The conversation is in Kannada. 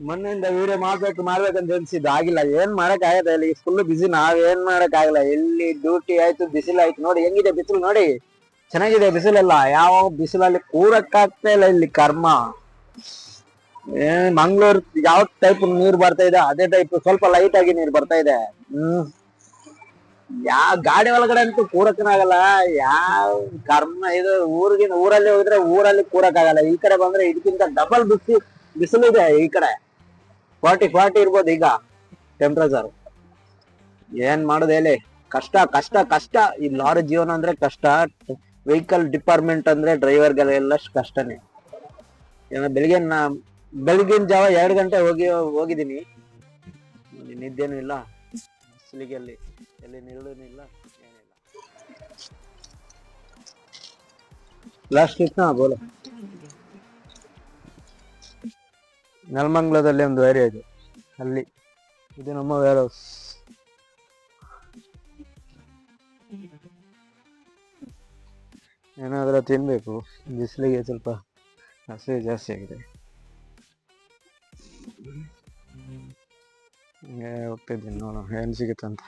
ಮೊನ್ನೆಯಿಂದ ವಿಡಿಯೋ ಮಾಡ್ಬೇಕಂತ ಅನ್ಸಿದ್ದು ಆಗಿಲ್ಲ. ಏನ್ ಮಾಡಕ್ ಆಗತ್ತೆ, ಇಲ್ಲಿ ಫುಲ್ ಬಿಸಿ. ನಾವೇನ್ ಮಾಡಕ್ ಆಗಲ್ಲ. ಎಲ್ಲಿ ಡ್ಯೂಟಿ ಆಯ್ತು, ಬಿಸಿಲಾಯ್ತು. ನೋಡಿ ಹೆಂಗಿದೆ ಬಿಸಿಲು, ನೋಡಿ ಚೆನ್ನಾಗಿದೆ ಬಿಸಿಲೆಲ್ಲ. ಯಾವ ಬಿಸಿಲಲ್ಲಿ ಕೂರಕ್ಕಾಗ್ತಾ ಇಲ್ಲ ಇಲ್ಲಿ. ಕರ್ಮ. ಮಂಗ್ಳೂರ್ ಯಾವ ಟೈಪ್ ನೀರ್ ಬರ್ತಾ ಇದೆ ಅದೇ ಟೈಪ್ ಸ್ವಲ್ಪ ಲೈಟ್ ಆಗಿ ನೀರ್ ಬರ್ತಾ ಇದೆ. ಗಾಡಿ ಒಳಗಡೆ ಅಂತೂ ಕೂರಕ್ಕನಾಗಲ್ಲ. ಯಾವ ಕರ್ಮ ಇದು. ಊರಲ್ಲಿ ಹೋಗಿದ್ರೆ ಊರಲ್ಲಿ ಕೂರಕ್ಕಾಗಲ್ಲ. ಈ ಕಡೆ ಬಂದ್ರೆ ಇದಕ್ಕಿಂತ ಡಬಲ್ ಬಿಸಿಲು ಇದೆ. ಈ ಕಡೆ 40 ಇರ್ಬೋದು ಈಗ ಟೆಂಪರೇಚರ್. ಏನ್ ಮಾಡೋದು ಹೇಳಿ. ಕಷ್ಟ ಕಷ್ಟ ಕಷ್ಟ. ಈ ಲಾರಿ ಜೀವನ ಅಂದ್ರೆ ಕಷ್ಟ. ವೆಹಿಕಲ್ ಡಿಪಾರ್ಟ್ಮೆಂಟ್ ಅಂದ್ರೆ ಡ್ರೈವರ್ಗಳೆಲ್ಲ ಕಷ್ಟನೇ. ಬೆಳಿಗಿನ ಜಾವ 2 ಗಂಟೆ ಹೋಗಿದ್ದೀನಿ. ನಿದ್ದೆನೂ ಇಲ್ಲ, ಬಿಸಿಲಿಗೆ ಎಲ್ಲಿ ನಿಲ್ಲೂ ಇಲ್ಲ, ಏನಿಲ್ಲ. ಲಾಸ್ಟ್ ಕಿತ್ನಾ ಬೋಲ. ನೆಲಮಂಗಲದಲ್ಲಿ ಒಂದು ಏರಿಯಾ ಇದೆ, ಅಲ್ಲಿ ಇದು ನಮ್ಮ ವೇರ್ ಹೌಸ್. ಏನಾದ್ರೂ ತಿನ್ಬೇಕು, ಬಿಸಿಲಿಗೆ ಸ್ವಲ್ಪ ಹಸಿವೆ ಜಾಸ್ತಿ ಆಗಿದೆ. ಹೋಗ್ತಿದ್ದೀನಿ, ನೋಡೋಣ ಏನ್ ಸಿಗುತ್ತಂತ.